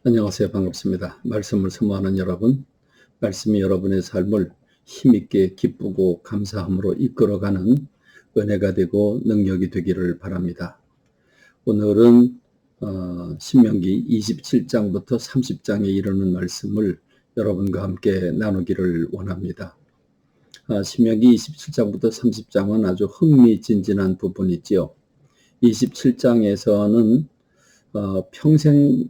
안녕하세요. 반갑습니다. 말씀을 사모하는 여러분, 말씀이 여러분의 삶을 힘있게 기쁘고 감사함으로 이끌어가는 은혜가 되고 능력이 되기를 바랍니다. 오늘은 신명기 27장부터 30장에 이르는 말씀을 여러분과 함께 나누기를 원합니다. 신명기 27장부터 30장은 아주 흥미진진한 부분이지요. 27장에서는 평생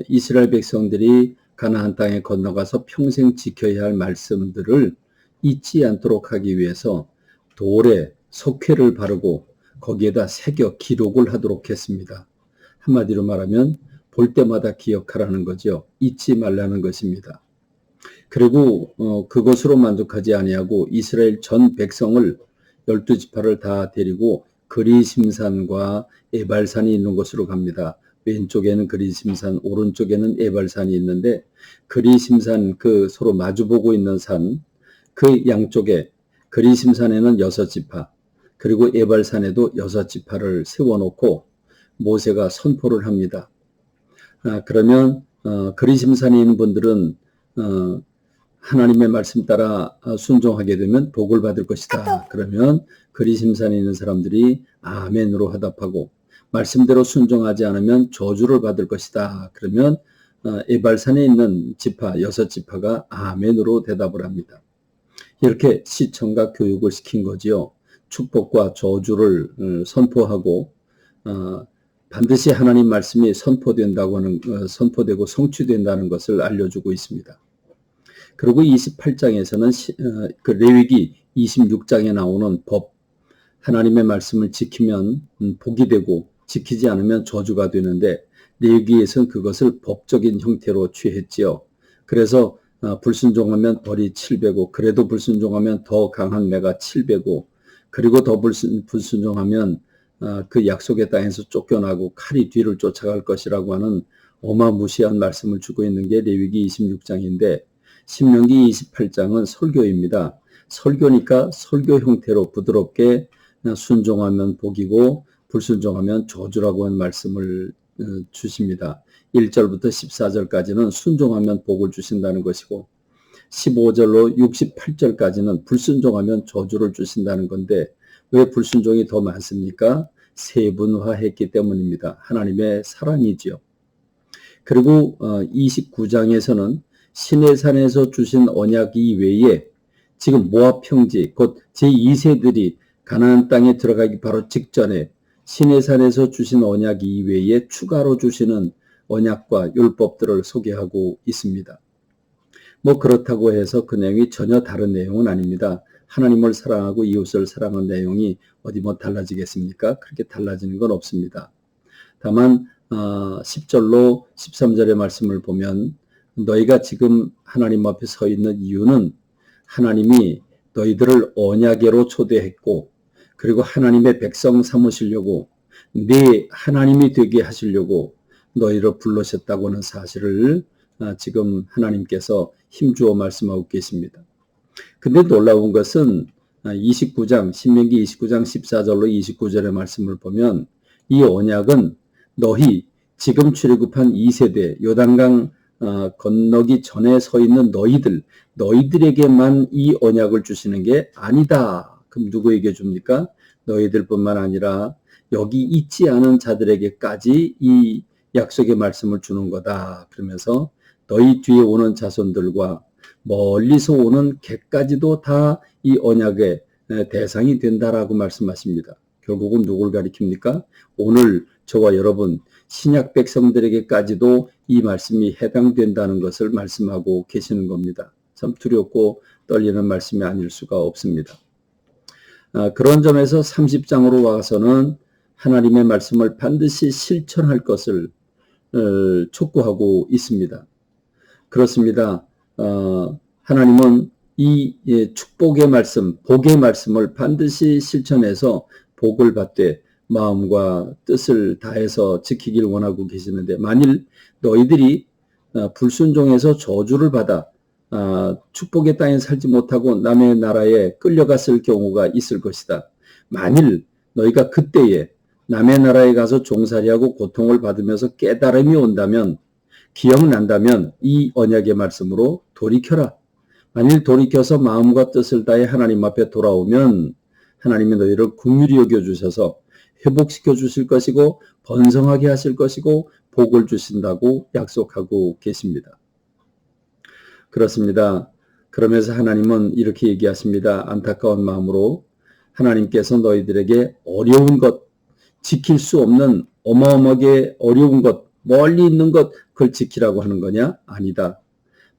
이스라엘 백성들이 가나안 땅에 건너가서 평생 지켜야 할 말씀들을 잊지 않도록 하기 위해서 돌에 석회를 바르고 거기에다 새겨 기록을 하도록 했습니다. 한마디로 말하면 볼 때마다 기억하라는 거죠. 잊지 말라는 것입니다. 그리고 그것으로 만족하지 아니하고 이스라엘 전 백성을 12지파를 다 데리고 그리심산과 에발산이 있는 곳으로 갑니다. 왼쪽에는 그리심산, 오른쪽에는 에발산이 있는데 그리심산 그 서로 마주보고 있는 산, 그 양쪽에 그리심산에는 6지파, 그리고 에발산에도 6지파를 세워놓고 모세가 선포를 합니다. 그러면 그리심산에 있는 분들은 하나님의 말씀 따라 순종하게 되면 복을 받을 것이다. 그러면 그리심산에 있는 사람들이 아멘으로 화답하고 말씀대로 순종하지 않으면 저주를 받을 것이다. 그러면 에발산에 있는 지파 6지파가 아멘으로 대답을 합니다. 이렇게 시청과 교육을 시킨 거지요. 축복과 저주를 선포하고 반드시 하나님 말씀이 선포된다고 하는 선포되고 성취된다는 것을 알려주고 있습니다. 그리고 28장에서는 그 레위기 26장에 나오는 법, 하나님의 말씀을 지키면 복이 되고 지키지 않으면 저주가 되는데 레위기에서는 그것을 법적인 형태로 취했지요. 그래서 불순종하면 벌이 7배고 그래도 불순종하면 더 강한 매가 7배고 그리고 더 불순종하면 그 약속의 땅에서 쫓겨나고 칼이 뒤를 쫓아갈 것이라고 하는 어마무시한 말씀을 주고 있는 게 레위기 26장인데 신명기 28장은 설교입니다. 설교니까 설교 형태로 부드럽게 순종하면 복이고 불순종하면 저주라고 하는 말씀을 주십니다. 1절부터 14절까지는 순종하면 복을 주신다는 것이고 15절로 68절까지는 불순종하면 저주를 주신다는 건데 왜 불순종이 더 많습니까? 세분화했기 때문입니다. 하나님의 사랑이지요. 그리고 29장에서는 시내산에서 주신 언약 이외에 지금 모압 평지 곧 제2세들이 가나안 땅에 들어가기 바로 직전에 시내산에서 주신 언약 이외에 추가로 주시는 언약과 율법들을 소개하고 있습니다. 뭐 그렇다고 해서 그 내용이 전혀 다른 내용은 아닙니다. 하나님을 사랑하고 이웃을 사랑하는 내용이 어디 뭐 달라지겠습니까? 그렇게 달라지는 건 없습니다. 다만 10절로 13절의 말씀을 보면 너희가 지금 하나님 앞에 서 있는 이유는 하나님이 너희들을 언약궤로 초대했고 그리고 하나님의 백성 삼으시려고 네 하나님이 되게 하시려고 너희를 부르셨다고 하는 사실을 지금 하나님께서 힘주어 말씀하고 계십니다. 근데 놀라운 것은 29장 신명기 29장 14절로 29절의 말씀을 보면 이 언약은 너희 지금 출애굽한 2세대 요단강 건너기 전에 서 있는 너희들에게만 이 언약을 주시는 게 아니다. 그럼 누구에게 줍니까? 너희들뿐만 아니라 여기 있지 않은 자들에게까지 이 약속의 말씀을 주는 거다. 그러면서 너희 뒤에 오는 자손들과 멀리서 오는 개까지도 다 이 언약의 대상이 된다라고 말씀하십니다. 결국은 누굴 가리킵니까? 오늘 저와 여러분 신약 백성들에게까지도 이 말씀이 해당된다는 것을 말씀하고 계시는 겁니다. 참 두렵고 떨리는 말씀이 아닐 수가 없습니다. 그런 점에서 30장으로 와서는 하나님의 말씀을 반드시 실천할 것을 촉구하고 있습니다. 그렇습니다. 하나님은 이 축복의 말씀, 복의 말씀을 반드시 실천해서 복을 받되 마음과 뜻을 다해서 지키길 원하고 계시는데 만일 너희들이 불순종해서 저주를 받아 축복의 땅에 살지 못하고 남의 나라에 끌려갔을 경우가 있을 것이다. 만일 너희가 그때에 남의 나라에 가서 종살이하고 고통을 받으면서 깨달음이 온다면 기억난다면 이 언약의 말씀으로 돌이켜라. 만일 돌이켜서 마음과 뜻을 다해 하나님 앞에 돌아오면 하나님이 너희를 긍휼히 여겨주셔서 회복시켜 주실 것이고 번성하게 하실 것이고 복을 주신다고 약속하고 계십니다. 그렇습니다. 그러면서 하나님은 이렇게 얘기하십니다. 안타까운 마음으로 하나님께서 너희들에게 어려운 것, 지킬 수 없는 어마어마하게 어려운 것, 멀리 있는 것, 그걸 지키라고 하는 거냐? 아니다.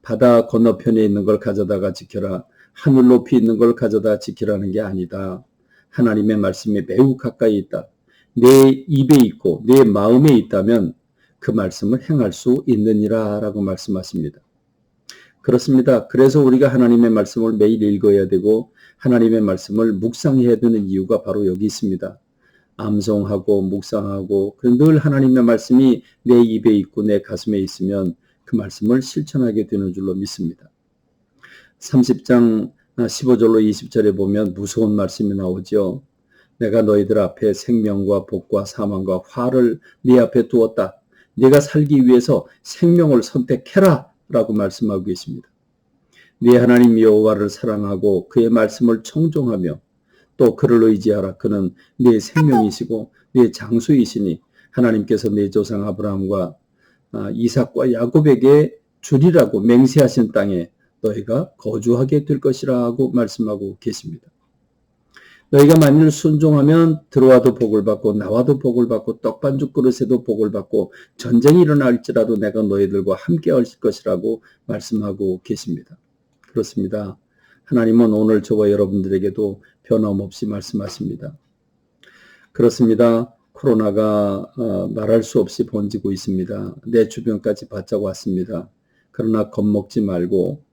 바다 건너편에 있는 걸 가져다가 지켜라. 하늘 높이 있는 걸 가져다 지키라는 게 아니다. 하나님의 말씀이 매우 가까이 있다. 내 입에 있고 내 마음에 있다면 그 말씀을 행할 수 있느니라 라고 말씀하십니다. 그렇습니다. 그래서 우리가 하나님의 말씀을 매일 읽어야 되고 하나님의 말씀을 묵상해야 되는 이유가 바로 여기 있습니다. 암송하고 묵상하고 늘 하나님의 말씀이 내 입에 있고 내 가슴에 있으면 그 말씀을 실천하게 되는 줄로 믿습니다. 30장 15절로 20절에 보면 무서운 말씀이 나오죠. 내가 너희들 앞에 생명과 복과 사망과 화를 네 앞에 두었다. 네가 살기 위해서 생명을 선택해라 라고 말씀하고 계십니다. 네 하나님 여호와를 사랑하고 그의 말씀을 청종하며 또 그를 의지하라. 그는 네 생명이시고 네 장수이시니 하나님께서 네 조상 아브라함과 이삭과 야곱에게 주리라고 맹세하신 땅에 너희가 거주하게 될 것이라고 말씀하고 계십니다. 너희가 만일 순종하면 들어와도 복을 받고 나와도 복을 받고 떡반죽 그릇에도 복을 받고 전쟁이 일어날지라도 내가 너희들과 함께 할 것이라고 말씀하고 계십니다. 그렇습니다. 하나님은 오늘 저와 여러분들에게도 변함없이 말씀하십니다. 그렇습니다. 코로나가 말할 수 없이 번지고 있습니다. 내 주변까지 바짝 왔습니다. 그러나 겁먹지 말고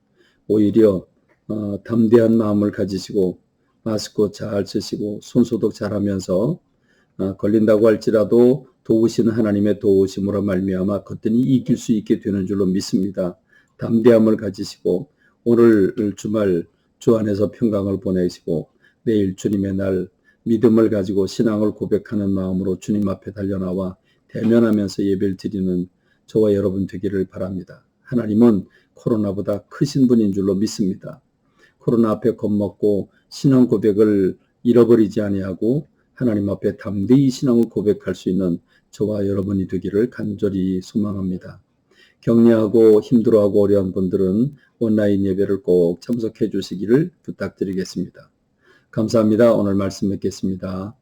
오히려 담대한 마음을 가지시고 마스크 잘 쓰시고 손소독 잘 하면서 걸린다고 할지라도 도우시는 하나님의 도우심으로 말미암아 거뜬히 이길 수 있게 되는 줄로 믿습니다. 담대함을 가지시고 오늘 주말 주 안에서 평강을 보내시고 내일 주님의 날 믿음을 가지고 신앙을 고백하는 마음으로 주님 앞에 달려나와 대면하면서 예배를 드리는 저와 여러분 되기를 바랍니다. 하나님은 코로나보다 크신 분인 줄로 믿습니다. 코로나 앞에 겁먹고 신앙 고백을 잃어버리지 아니하고 하나님 앞에 담대히 신앙을 고백할 수 있는 저와 여러분이 되기를 간절히 소망합니다. 격려하고 힘들어하고 어려운 분들은 온라인 예배를 꼭 참석해 주시기를 부탁드리겠습니다. 감사합니다. 오늘 말씀 뵙겠습니다.